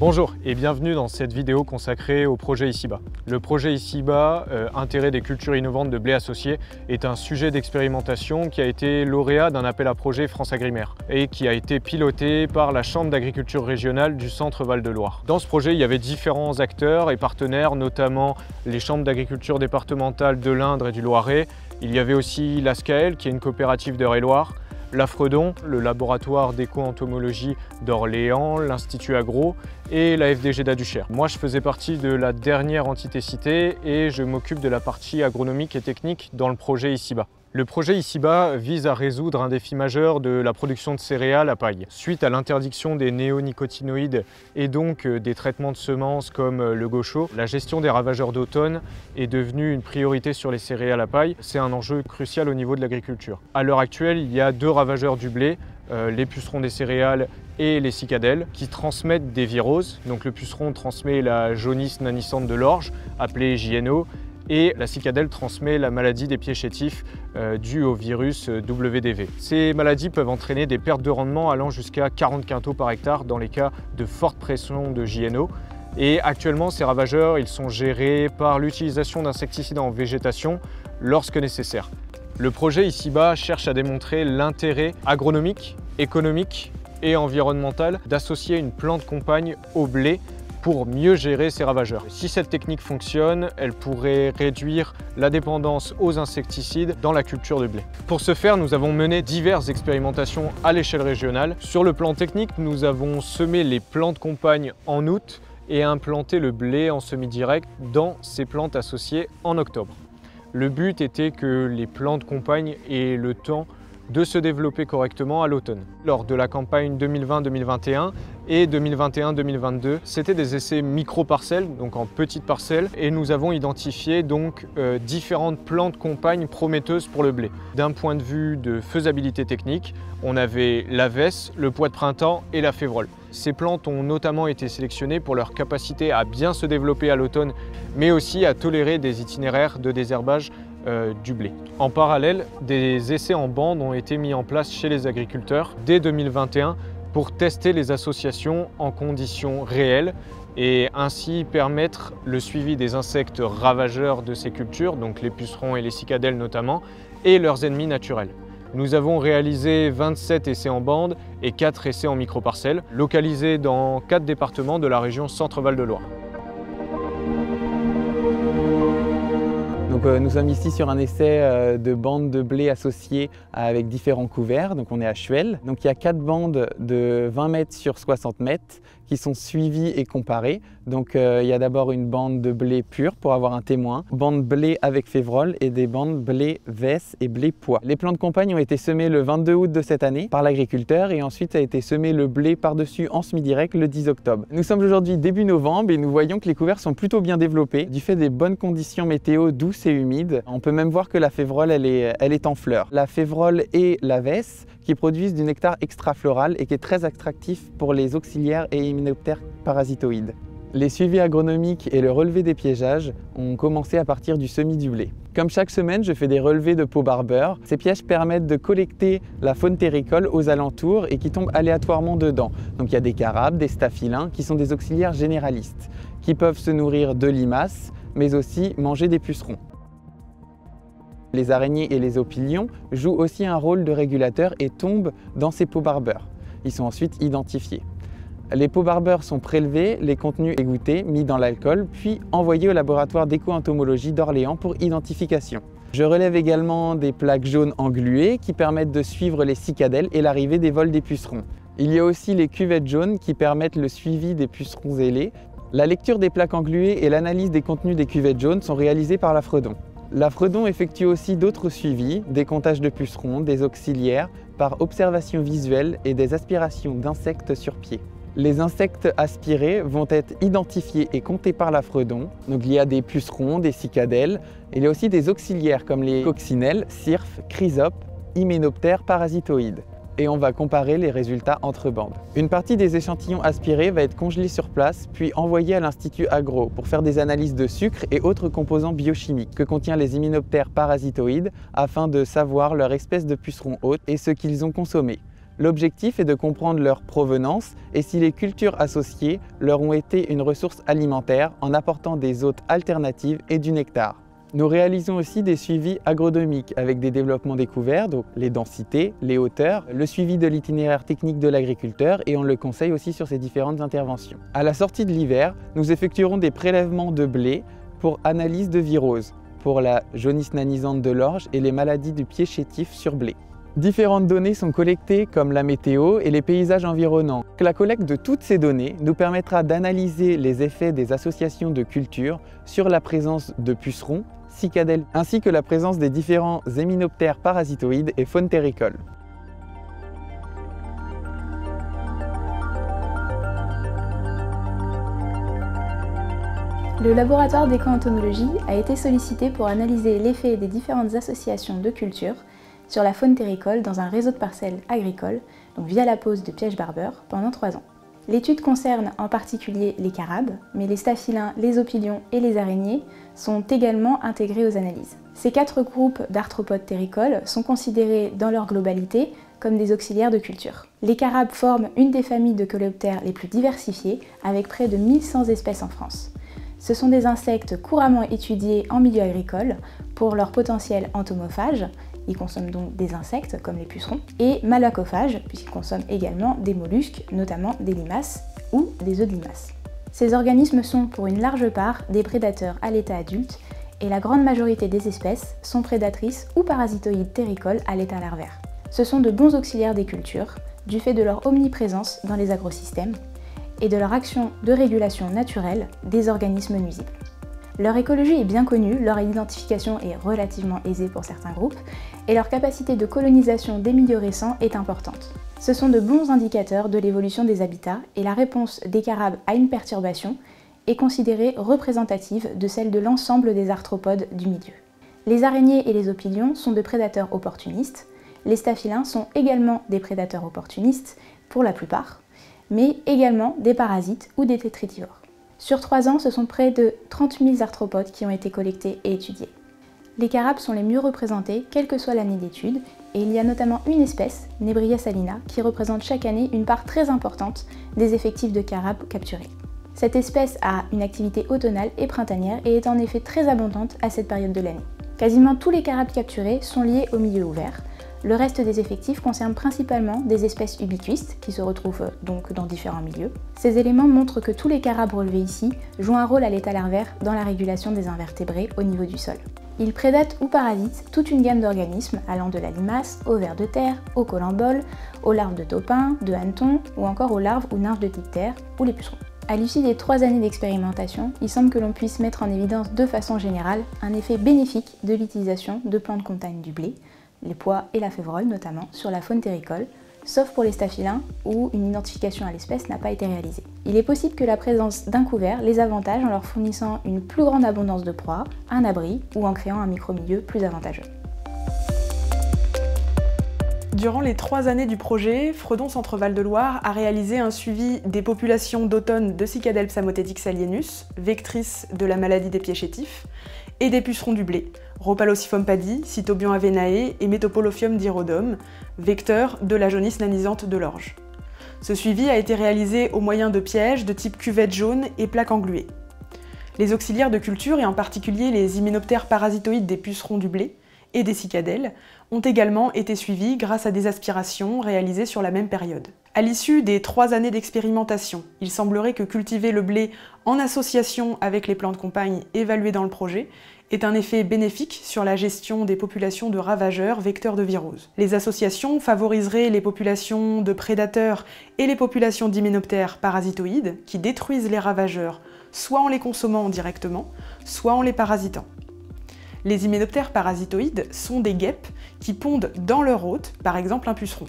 Bonjour et bienvenue dans cette vidéo consacrée au projet Ici-Bas. Le projet Ici-Bas, Intérêt des cultures innovantes de blé associé, est un sujet d'expérimentation qui a été lauréat d'un appel à projet France Agrimaire et qui a été piloté par la Chambre d'agriculture régionale du Centre Val-de-Loire. Dans ce projet, il y avait différents acteurs et partenaires, notamment les chambres d'agriculture départementales de l'Indre et du Loiret. Il y avait aussi l'ASCAEL, qui est une coopérative d'Eure-et-Loire, l'Afredon, le laboratoire d'éco-entomologie d'Orléans, l'Institut Agro et la FDG d'Aduchère. Moi, je faisais partie de la dernière entité citée et je m'occupe de la partie agronomique et technique dans le projet Ici-Bas. Le projet Ici-Bas vise à résoudre un défi majeur de la production de céréales à paille. Suite à l'interdiction des néonicotinoïdes et donc des traitements de semences comme le gaucho, la gestion des ravageurs d'automne est devenue une priorité sur les céréales à paille. C'est un enjeu crucial au niveau de l'agriculture. À l'heure actuelle, il y a deux ravageurs du blé, les pucerons des céréales et les cicadelles, qui transmettent des viroses. Donc le puceron transmet la jaunisse nanissante de l'orge, appelée JNO, et la cicadelle transmet la maladie des pieds chétifs due au virus WDV. Ces maladies peuvent entraîner des pertes de rendement allant jusqu'à 40 quintaux par hectare dans les cas de forte pression de JNO. Et actuellement, ces ravageurs ils sont gérés par l'utilisation d'insecticides en végétation lorsque nécessaire. Le projet Ici-Bas cherche à démontrer l'intérêt agronomique, économique et environnemental d'associer une plante compagne au blé pour mieux gérer ces ravageurs. Si cette technique fonctionne, elle pourrait réduire la dépendance aux insecticides dans la culture de blé. Pour ce faire, nous avons mené diverses expérimentations à l'échelle régionale. Sur le plan technique, nous avons semé les plantes compagnes en août et implanté le blé en semi-direct dans ces plantes associées en octobre. Le but était que les plantes compagnes aient le temps de se développer correctement à l'automne. Lors de la campagne 2020-2021 et 2021-2022, c'était des essais micro-parcelles, donc en petites parcelles, et nous avons identifié donc différentes plantes compagnes prometteuses pour le blé. D'un point de vue de faisabilité technique, on avait la vesse, le pois de printemps et la févrole. Ces plantes ont notamment été sélectionnées pour leur capacité à bien se développer à l'automne, mais aussi à tolérer des itinéraires de désherbage du blé. En parallèle, des essais en bande ont été mis en place chez les agriculteurs dès 2021 pour tester les associations en conditions réelles et ainsi permettre le suivi des insectes ravageurs de ces cultures, donc les pucerons et les cicadelles notamment, et leurs ennemis naturels. Nous avons réalisé 27 essais en bande et 4 essais en micro-parcelles, localisés dans 4 départements de la région Centre-Val de Loire. Donc, nous sommes ici sur un essai de bandes de blé associées avec différents couverts. Donc on est à Chuel. Donc il y a 4 bandes de 20 mètres sur 60 mètres qui sont suivies et comparées. Donc il y a d'abord une bande de blé pur pour avoir un témoin, bande blé avec févrole et des bandes blé vesse et blé pois. Les plantes compagnes ont été semées le 22 août de cette année par l'agriculteur et ensuite a été semé le blé par-dessus en semi-direct le 10 octobre. Nous sommes aujourd'hui début novembre et nous voyons que les couverts sont plutôt bien développés du fait des bonnes conditions météo douces et humides. On peut même voir que la févrole elle est en fleurs. La févrole et la vesse qui produisent du nectar extrafloral et qui est très attractif pour les auxiliaires et hyménoptères parasitoïdes. Les suivis agronomiques et le relevé des piégeages ont commencé à partir du semis du blé. Comme chaque semaine, je fais des relevés de pots barbeurs. Ces pièges permettent de collecter la faune terricole aux alentours et qui tombent aléatoirement dedans. Donc il y a des carabes, des staphylins qui sont des auxiliaires généralistes qui peuvent se nourrir de limaces mais aussi manger des pucerons. Les araignées et les opilions jouent aussi un rôle de régulateur et tombent dans ces pots barbeurs. Ils sont ensuite identifiés. Les pots barbeurs sont prélevés, les contenus égouttés, mis dans l'alcool, puis envoyés au laboratoire d'éco-entomologie d'Orléans pour identification. Je relève également des plaques jaunes engluées qui permettent de suivre les cicadelles et l'arrivée des vols des pucerons. Il y a aussi les cuvettes jaunes qui permettent le suivi des pucerons ailés. La lecture des plaques engluées et l'analyse des contenus des cuvettes jaunes sont réalisées par l'Afredon. L'Afredon effectue aussi d'autres suivis, des comptages de pucerons, des auxiliaires, par observation visuelle et des aspirations d'insectes sur pied. Les insectes aspirés vont être identifiés et comptés par l'Afredon. Donc il y a des pucerons, des cicadelles, et il y a aussi des auxiliaires comme les coccinelles, cirphes, chrysopes, hyménoptères parasitoïdes. Et on va comparer les résultats entre bandes. Une partie des échantillons aspirés va être congelée sur place, puis envoyée à l'Institut Agro pour faire des analyses de sucre et autres composants biochimiques que contiennent les hyménoptères parasitoïdes afin de savoir leur espèce de puceron hôte et ce qu'ils ont consommé. L'objectif est de comprendre leur provenance et si les cultures associées leur ont été une ressource alimentaire en apportant des hôtes alternatives et du nectar. Nous réalisons aussi des suivis agronomiques avec des développements découverts, donc les densités, les hauteurs, le suivi de l'itinéraire technique de l'agriculteur et on le conseille aussi sur ces différentes interventions. À la sortie de l'hiver, nous effectuerons des prélèvements de blé pour analyse de virose, pour la jaunisse nanisante de l'orge et les maladies du pied chétif sur blé. Différentes données sont collectées comme la météo et les paysages environnants. La collecte de toutes ces données nous permettra d'analyser les effets des associations de cultures sur la présence de pucerons, cicadelles, ainsi que la présence des différents hyménoptères parasitoïdes et faune terricole. Le laboratoire d'éco-entomologie a été sollicité pour analyser l'effet des différentes associations de cultures sur la faune terricole dans un réseau de parcelles agricoles, donc via la pose de pièges-barbeurs, pendant 3 ans. L'étude concerne en particulier les carabes, mais les staphylins, les opilions et les araignées sont également intégrés aux analyses. Ces 4 groupes d'arthropodes terricoles sont considérés dans leur globalité comme des auxiliaires de culture. Les carabes forment une des familles de coléoptères les plus diversifiées, avec près de 1100 espèces en France. Ce sont des insectes couramment étudiés en milieu agricole pour leur potentiel entomophage, ils consomment donc des insectes comme les pucerons, et malacophage, puisqu'ils consomment également des mollusques, notamment des limaces ou des œufs de limaces. Ces organismes sont pour une large part des prédateurs à l'état adulte, et la grande majorité des espèces sont prédatrices ou parasitoïdes terricoles à l'état larvaire. Ce sont de bons auxiliaires des cultures, du fait de leur omniprésence dans les agrosystèmes, et de leur action de régulation naturelle des organismes nuisibles. Leur écologie est bien connue, leur identification est relativement aisée pour certains groupes, et leur capacité de colonisation des milieux récents est importante. Ce sont de bons indicateurs de l'évolution des habitats, et la réponse des carabes à une perturbation est considérée représentative de celle de l'ensemble des arthropodes du milieu. Les araignées et les opilions sont de prédateurs opportunistes, les staphylins sont également des prédateurs opportunistes, pour la plupart, mais également des parasites ou des tétritivores. Sur 3 ans, ce sont près de 30 000 arthropodes qui ont été collectés et étudiés. Les carabes sont les mieux représentés, quelle que soit l'année d'étude, et il y a notamment une espèce, Nebria salina, qui représente chaque année une part très importante des effectifs de carabes capturés. Cette espèce a une activité automnale et printanière et est en effet très abondante à cette période de l'année. Quasiment tous les carabes capturés sont liés au milieu ouvert. Le reste des effectifs concerne principalement des espèces ubiquistes qui se retrouvent donc dans différents milieux. Ces éléments montrent que tous les carabes relevés ici jouent un rôle à l'état larvaire dans la régulation des invertébrés au niveau du sol. Ils prédatent ou parasitent toute une gamme d'organismes allant de la limace au ver de terre, au colembole, aux larves de taupin, de hanneton ou encore aux larves ou nymphes de diptères ou les pucerons. À l'issue des 3 années d'expérimentation, il semble que l'on puisse mettre en évidence de façon générale un effet bénéfique de l'utilisation de plantes compagnes du blé, les pois et la févrole notamment, sur la faune terricole, sauf pour les staphylins où une identification à l'espèce n'a pas été réalisée. Il est possible que la présence d'un couvert les avantage en leur fournissant une plus grande abondance de proies, un abri ou en créant un micromilieu plus avantageux. Durant les 3 années du projet, Fredon Centre Val de Loire a réalisé un suivi des populations d'automne de Cicadelle psammothetic salienus, vectrice de la maladie des pieds chétifs, et des pucerons du blé, Rhopalociphomes padi, Cytobion avenae et Metopolophium dirodum, vecteurs de la jaunisse nanisante de l'orge. Ce suivi a été réalisé au moyen de pièges de type cuvette jaune et plaques engluées. Les auxiliaires de culture, et en particulier les hyménoptères parasitoïdes des pucerons du blé et des cicadelles, ont également été suivis grâce à des aspirations réalisées sur la même période. À l'issue des 3 années d'expérimentation, il semblerait que cultiver le blé en association avec les plantes compagnes évaluées dans le projet ait un effet bénéfique sur la gestion des populations de ravageurs vecteurs de virose. Les associations favoriseraient les populations de prédateurs et les populations d'hyménoptères parasitoïdes qui détruisent les ravageurs soit en les consommant directement, soit en les parasitant. Les hyménoptères parasitoïdes sont des guêpes qui pondent dans leur hôte, par exemple un puceron.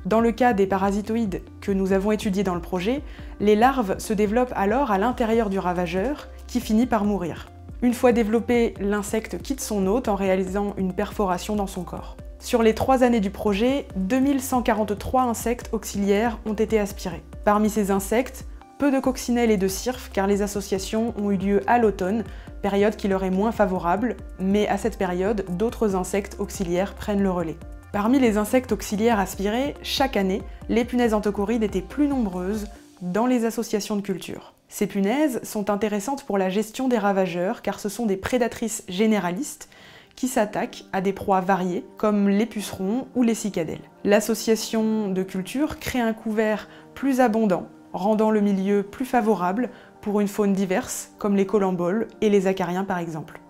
Dans le cas des parasitoïdes que nous avons étudiés dans le projet, les larves se développent alors à l'intérieur du ravageur qui finit par mourir. Une fois développé, l'insecte quitte son hôte en réalisant une perforation dans son corps. Sur les 3 années du projet, 2143 insectes auxiliaires ont été aspirés. Parmi ces insectes, peu de coccinelles et de cirfes car les associations ont eu lieu à l'automne, période qui leur est moins favorable, mais à cette période, d'autres insectes auxiliaires prennent le relais. Parmi les insectes auxiliaires aspirés, chaque année, les punaises anthocorides étaient plus nombreuses dans les associations de culture. Ces punaises sont intéressantes pour la gestion des ravageurs car ce sont des prédatrices généralistes qui s'attaquent à des proies variées comme les pucerons ou les cicadelles. L'association de culture crée un couvert plus abondant, rendant le milieu plus favorable pour une faune diverse comme les colamboles et les acariens par exemple.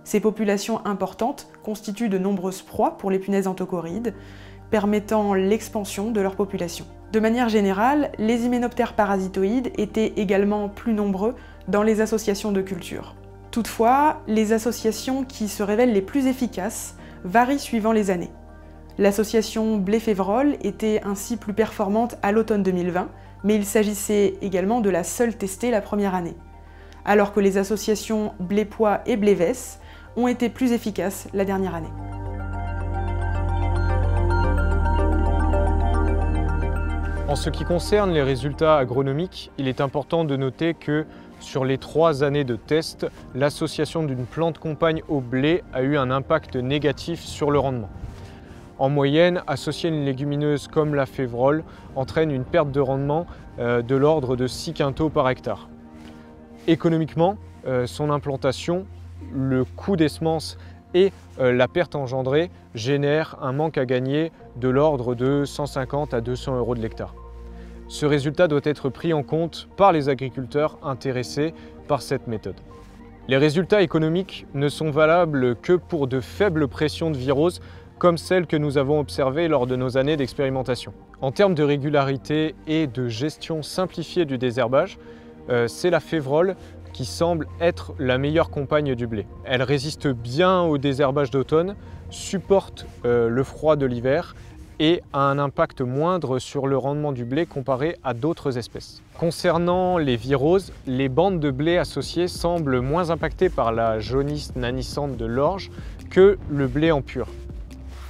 Ces populations importantes constituent de nombreuses proies pour les punaises anthocorides, permettant l'expansion de leur population. De manière générale, les hyménoptères parasitoïdes étaient également plus nombreux dans les associations de culture. Toutefois, les associations qui se révèlent les plus efficaces varient suivant les années. L'association blé-févrole était ainsi plus performante à l'automne 2020, mais il s'agissait également de la seule testée la première année, alors que les associations blé-pois et blé-vesse ont été plus efficaces la dernière année. En ce qui concerne les résultats agronomiques, il est important de noter que sur les 3 années de test, l'association d'une plante compagne au blé a eu un impact négatif sur le rendement. En moyenne, associer une légumineuse comme la févrole entraîne une perte de rendement de l'ordre de 6 quintaux par hectare. Économiquement, son implantation, le coût des semences et la perte engendrée génèrent un manque à gagner de l'ordre de 150 à 200 € de l'hectare. Ce résultat doit être pris en compte par les agriculteurs intéressés par cette méthode. Les résultats économiques ne sont valables que pour de faibles pressions de virose comme celles que nous avons observées lors de nos années d'expérimentation. En termes de régularité et de gestion simplifiée du désherbage, c'est la févrole qui semble être la meilleure compagne du blé. Elle résiste bien au désherbage d'automne, supporte le froid de l'hiver et a un impact moindre sur le rendement du blé comparé à d'autres espèces. Concernant les viroses, les bandes de blé associées semblent moins impactées par la jaunisse nanissante de l'orge que le blé en pur.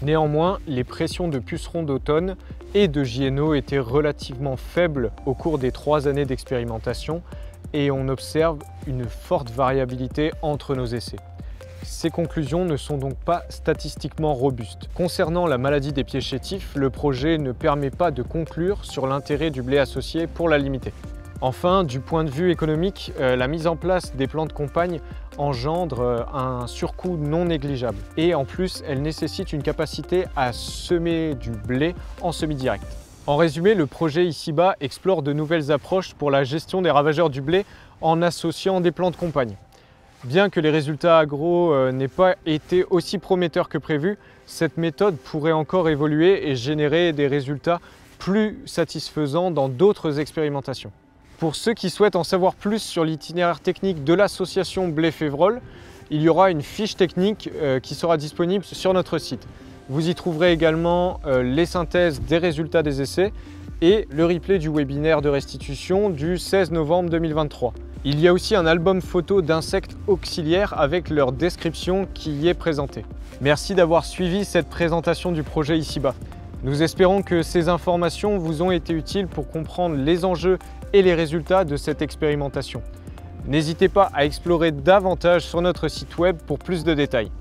Néanmoins, les pressions de pucerons d'automne et de JNO étaient relativement faibles au cours des 3 années d'expérimentation et on observe une forte variabilité entre nos essais. Ces conclusions ne sont donc pas statistiquement robustes. Concernant la maladie des pieds chétifs, le projet ne permet pas de conclure sur l'intérêt du blé associé pour la limiter. Enfin, du point de vue économique, la mise en place des plantes compagnes engendre un surcoût non négligeable. Et en plus, elle nécessite une capacité à semer du blé en semi-direct. En résumé, le projet ici-bas explore de nouvelles approches pour la gestion des ravageurs du blé en associant des plantes compagnes. Bien que les résultats agro n'aient pas été aussi prometteurs que prévu, cette méthode pourrait encore évoluer et générer des résultats plus satisfaisants dans d'autres expérimentations. Pour ceux qui souhaitent en savoir plus sur l'itinéraire technique de l'association blé-févrole, il y aura une fiche technique qui sera disponible sur notre site. Vous y trouverez également les synthèses des résultats des essais et le replay du webinaire de restitution du 16 novembre 2023. Il y a aussi un album photo d'insectes auxiliaires avec leur description qui y est présentée. Merci d'avoir suivi cette présentation du projet ici-bas. Nous espérons que ces informations vous ont été utiles pour comprendre les enjeux et les résultats de cette expérimentation. N'hésitez pas à explorer davantage sur notre site web pour plus de détails.